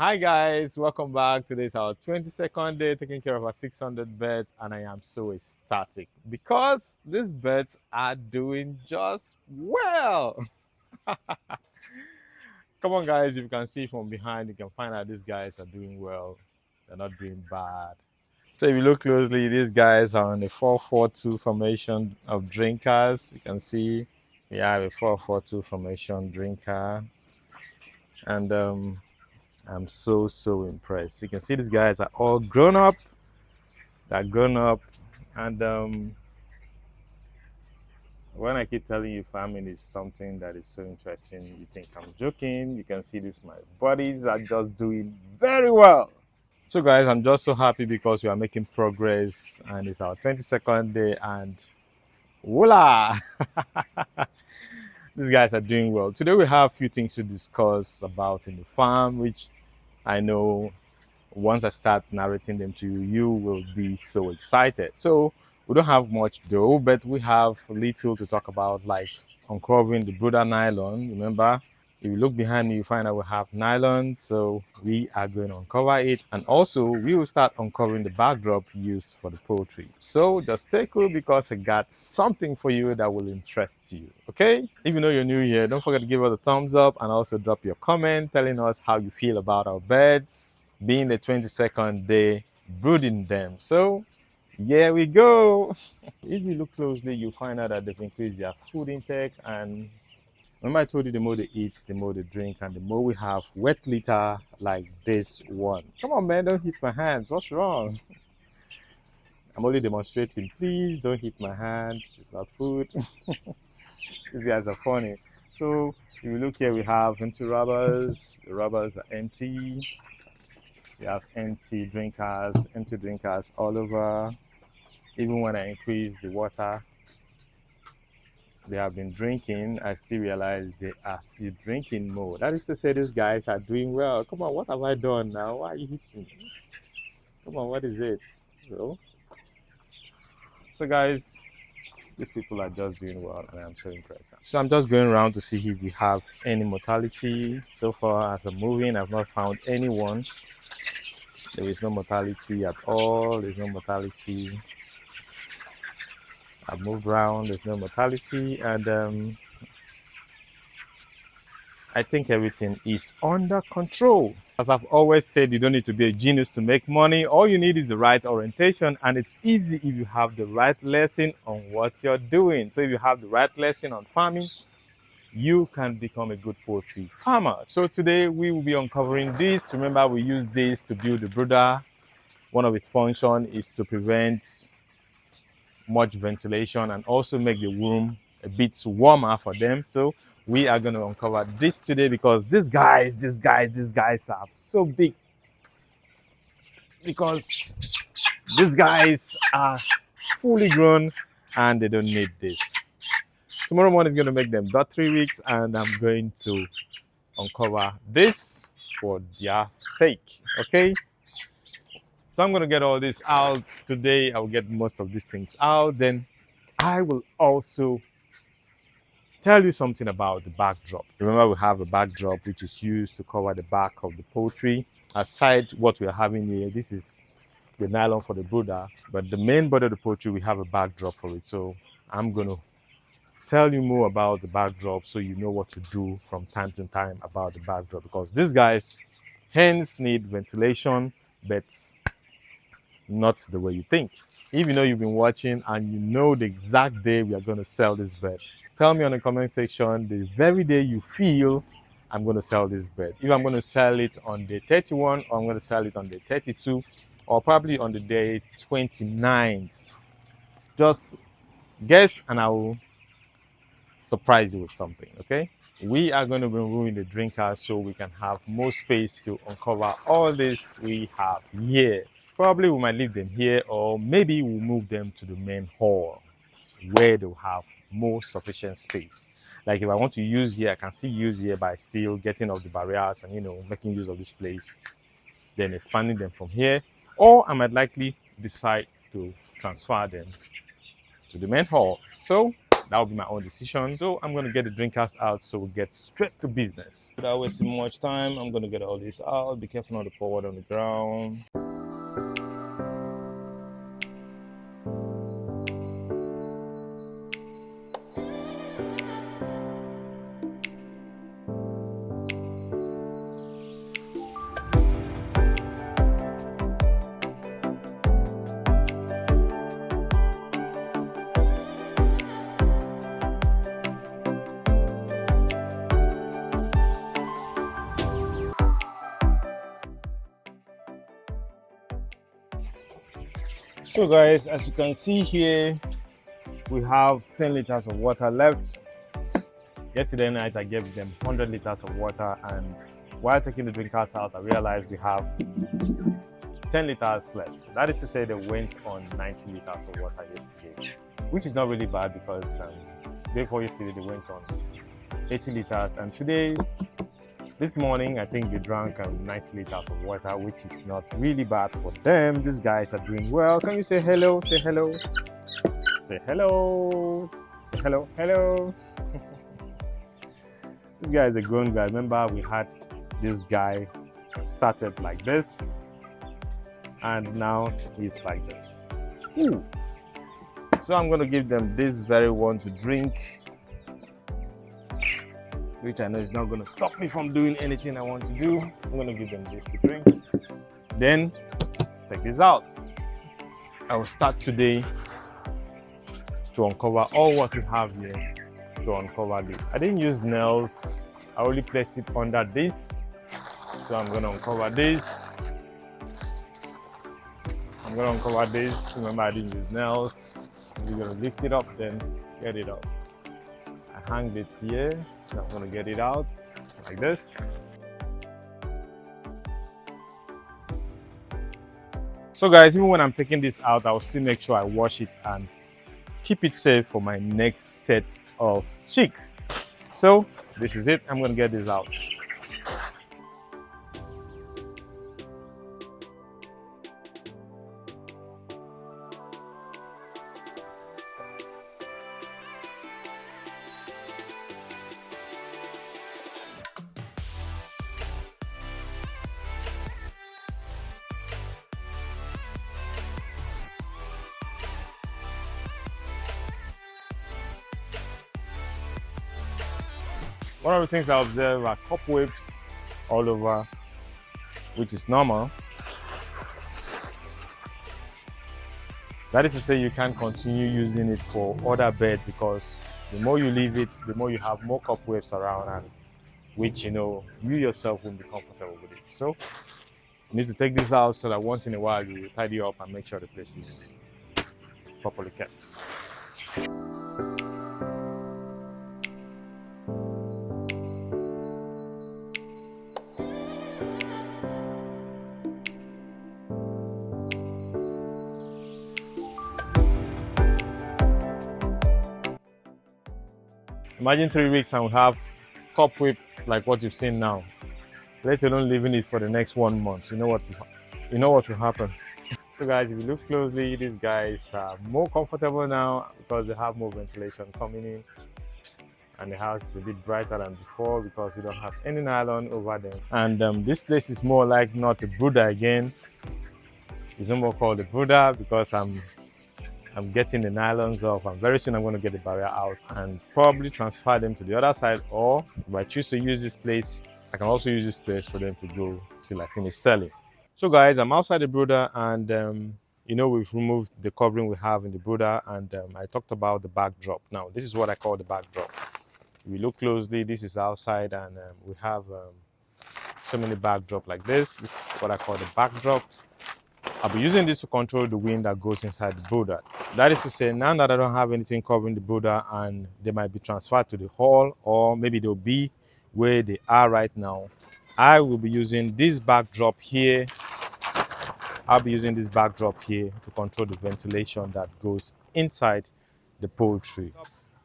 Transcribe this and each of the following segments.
Hi guys, welcome back. Today is our 22nd day taking care of our 600 beds, and I am so ecstatic because these beds are doing just well. Come on guys, if you can see from behind, you can find out these guys are doing well. They're not doing bad. So if you look closely, these guys are on a 4-4-2 formation of drinkers. You can see we have a 4-4-2 formation drinker, and I'm so impressed. You can see these guys are all grown up. They're grown up, and when I keep telling you farming is something that is so interesting, you think I'm joking. You can see this, my buddies are just doing very well. So guys, I'm just so happy because we are making progress, and it's our 22nd day, and voila! These guys are doing well. Today we have a few things to discuss about in the farm, which I know once I start narrating them to you, you will be so excited. So we don't have much though, but we have little to talk about, like uncovering the Brooder nylon. Remember, if you look behind me, you find out we have nylon. So we are going to uncover it. And also we will start uncovering the backdrop used for the poultry. So just stay cool because I got something for you that will interest you. Okay? If you know you're new here, don't forget to give us a thumbs up and also drop your comment telling us how you feel about our beds being the 22nd day brooding them. So here we go. If you look closely, you'll find out that they've increased their food intake. And remember I told you the more they eat, the more they drink, and the more we have wet litter like this one. Come on, man, don't hit my hands. What's wrong? I'm only demonstrating. Please don't hit my hands. It's not food. These guys are funny. So if you look here, we have empty rubbers. The rubbers are empty. We have empty drinkers all over. Even when I increase the water they have been drinking, I still realize they are still drinking more. That is to say, these guys are doing well. Come on, what have I done now? Why are you hitting me? Come on, what is it? So guys, these people are just doing well, and I'm so impressed. So I'm just going around to see if we have any mortality. So far, as I'm moving, I've not found anyone. There is no mortality at all. There's no mortality. I've moved around. There's no mortality, and I think everything is under control. As I've always said, you don't need to be a genius to make money. All you need is the right orientation, and it's easy if you have the right lesson on what you're doing. So if you have the right lesson on farming, you can become a good poultry farmer. So today we will be uncovering this. Remember, we use this to build the brooder. One of its functions is to prevent much ventilation and also make the room a bit warmer for them. So we are going to uncover this today because these guys are so big, because these guys are fully grown and they don't need this. Tomorrow morning is going to make them about 3 weeks, and I'm going to uncover this for their sake. Okay, so I'm going to get all this out today. I will get most of these things out, then I will also tell you something about the backdrop. Remember, we have a backdrop which is used to cover the back of the poultry. Aside what we are having here, this is the nylon for the brooder, but the main body of the poultry, we have a backdrop for it. So I'm going to tell you more about the backdrop so you know what to do from time to time about the backdrop, because these guys hens need ventilation, but not the way you think. If you know you've been watching and you know the exact day we are going to sell this bed, tell me on the comment section the very day you feel I'm going to sell this bed. If I'm going to sell it on day 31, or I'm going to sell it on day 32, or probably on the day 29th. Just guess and I will surprise you with something, okay? We are going to be removing the drinker so we can have more space to uncover all this we have here. Probably we might leave them here, or maybe we'll move them to the main hall where they'll have more sufficient space. Like if I want to use here, I can still use here by still getting off the barriers and making use of this place, then expanding them from here. Or I might likely decide to transfer them to the main hall. So that will be my own decision. So I'm going to get the drinkers out so we'll get straight to business. Without wasting much time, I'm going to get all this out. Be careful not to pour water on the ground. So guys, as you can see here, we have 10 liters of water left. Yesterday night I gave them 100 liters of water, and while taking the drinkers out I realized we have 10 liters left. That is to say they went on 90 liters of water yesterday, which is not really bad because day before yesterday they went on 80 liters, and today, this morning, I think they drank 90 liters of water, which is not really bad for them. These guys are doing well. Can you say hello? Say hello. Say hello. Say hello. Hello. This guy is a grown guy. Remember, we had this guy started like this, and now he's like this. Ooh. So I'm going to give them this very one to drink, which I know is not going to stop me from doing anything I want to do. I'm going to give them this to drink. Then, take this out. I will start today to uncover all what we have here to uncover this. I didn't use nails. I only placed it under this. So I'm going to uncover this. I'm going to uncover this. Remember, I didn't use nails. We're going to lift it up, then get it up. I hang it here, so I'm going to get it out like this. So guys, even when I'm taking this out, I'll still make sure I wash it and keep it safe for my next set of chicks. So this is it. I'm going to get this out. One of the things I observe are cobwebs all over, which is normal. That is to say, you can't continue using it for other beds because the more you leave it, the more you have more cobwebs around, and which you yourself won't be comfortable with it. So you need to take this out so that once in a while you tidy up and make sure the place is properly kept. Imagine 3 weeks and we have cobweb like what you've seen now. Let alone leaving it for the next 1 month. You know what will happen. So guys, if you look closely, these guys are more comfortable now because they have more ventilation coming in, and the house is a bit brighter than before because we don't have any nylon over them. And this place is more like not a brooder again. It's no more called a brooder because I'm getting the nylons off, and very soon I'm going to get the barrier out and probably transfer them to the other side, or if I choose to use this place, I can also use this place for them to go till I finish selling. So guys, I'm outside the brooder, and we've removed the covering we have in the brooder, and I talked about the backdrop. Now this is what I call the backdrop. If we look closely, this is outside, and we have so many backdrop like this. This is what I call the backdrop. I'll be using this to control the wind that goes inside the brooder. That is to say, now that I don't have anything covering the brooder and they might be transferred to the hall, or maybe they'll be where they are right now, I will be using this backdrop here. I'll be using this backdrop here to control the ventilation that goes inside the poultry.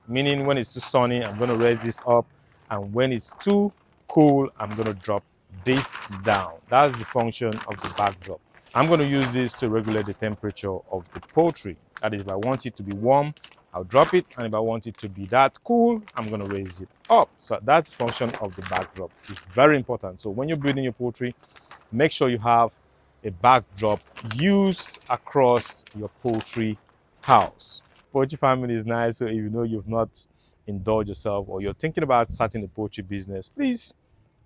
Meaning when it's too sunny, I'm going to raise this up, and when it's too cool, I'm going to drop this down. That's the function of the backdrop. I'm going to use this to regulate the temperature of the poultry. That is, if I want it to be warm, I'll drop it, and if I want it to be that cool, I'm going to raise it up. So that's the function of the backdrop. It's very important. So when you're building your poultry, make sure you have a backdrop used across your poultry house. Poultry farming is nice, so if you know you've not indulged yourself or you're thinking about starting a poultry business, please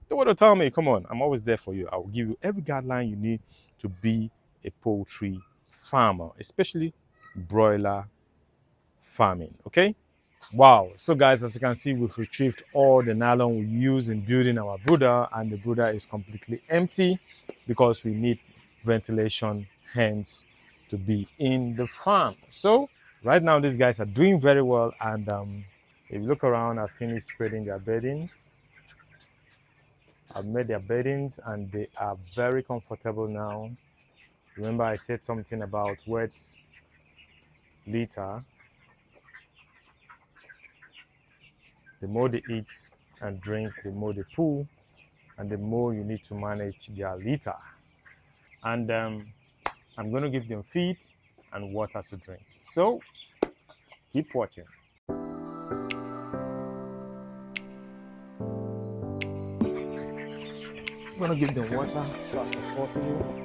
don't want to tell me. Come on, I'm always there for you. I will give you every guideline you need to be a poultry farmer, especially broiler farming. Okay. Wow. So guys, as you can see, we've retrieved all the nylon we use in building our brooder, and the brooder is completely empty because we need ventilation hens to be in the farm. So right now these guys are doing very well, and if you look around, I've finished spreading their bedding. I've made their beddings and they are very comfortable now. Remember I said something about wet litter. The more they eat and drink, the more they poo, and the more you need to manage their litter. And I'm going to give them feed and water to drink. So keep watching. I'm going to give them water as fast as possible.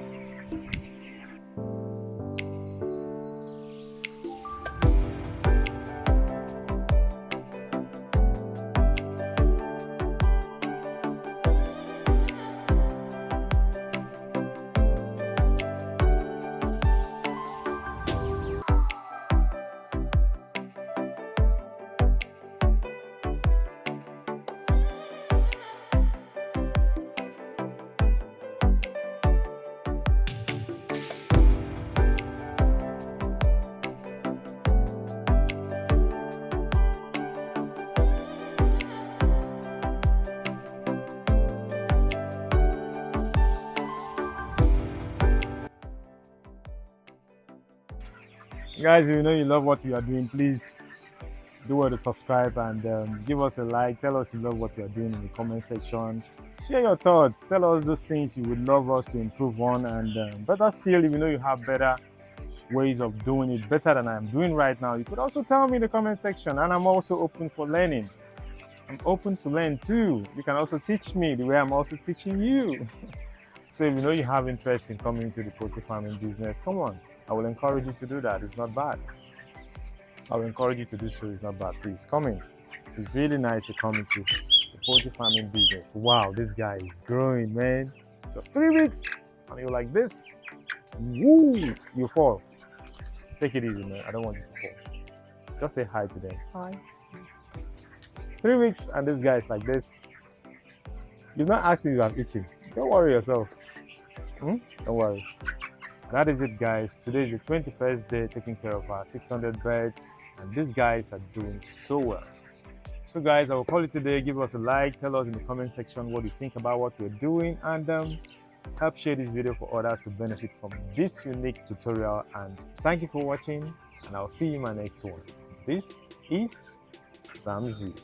Guys, if you know you love what we are doing, please do well to subscribe and give us a like. Tell us you love what we are doing in the comment section. Share your thoughts. Tell us those things you would love us to improve on, and better still, if you know you have better ways of doing it better than I'm doing right now, you could also tell me in the comment section. And I'm also open for learning. I'm open to learn too. You can also teach me the way I'm also teaching you. So if you know you have interest in coming into the poultry farming business, come on. I will encourage you to do that. It's not bad. I will encourage you to do so. It's not bad. Please come in. It's really nice to come into the poultry farming business. Wow, this guy is growing, man. Just 3 weeks and you're like this. Woo! You fall. Take it easy, man. I don't want you to fall. Just say hi to them. Hi. 3 weeks and this guy is like this. You've not asked if you have eaten. Don't worry yourself. Don't worry. That is it, guys. Today is the 21st day taking care of our 600 birds, and these guys are doing so well. So guys, I will call it today. Give us a like, tell us in the comment section what you think about what we're doing, and help share this video for others to benefit from this unique tutorial. And thank you for watching, and I'll see you in my next one. This is Samzu.